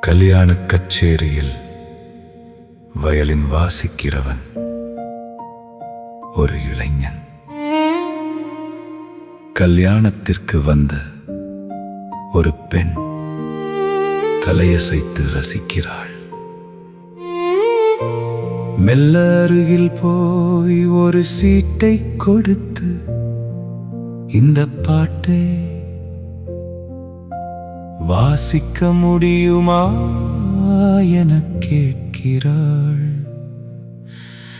கல்யாணக் கச்சேரியில் violin வாசிக்கிறவன் ஒரு இளைஞன். கல்யாணத்திற்கு வந்த ஒரு பெண் தலையசைத்து ரசிக்கிறாள். மெல்ல அருகில் போய் ஒரு சீட்டை கொடுத்து இந்த பாட்டை வாசிக்க முடியுமா என கேட்கிறாள்.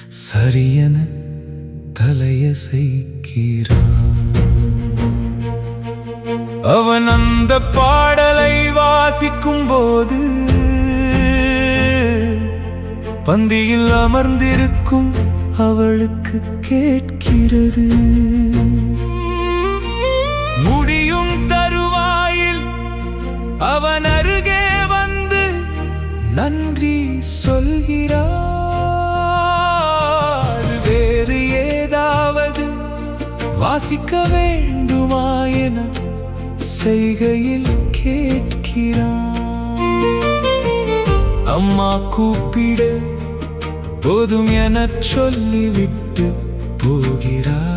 சரியென தலையசைக்கிறாள். அவன் அந்த பாடலை வாசிக்கும் போது பந்தியில் அமர்ந்திருக்கும் அவளுக்கு கேட்கிறது. முடியும் தருவாயில் அவன் அருகே வந்து நன்றி சொல்கிறார். வேறு ஏதாவது வாசிக்க வேண்டுமா என செய்கையில் கேட்கிறார். அம்மா கூப்பிட போதும் எனச் சொல்லிவிட்டு போகிறார்.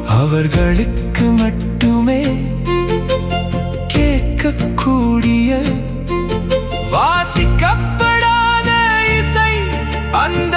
அவர்களுக்கு மட்டுமே கேட்கக்கூடிய வாசிக்கப்படாத இசை அந்த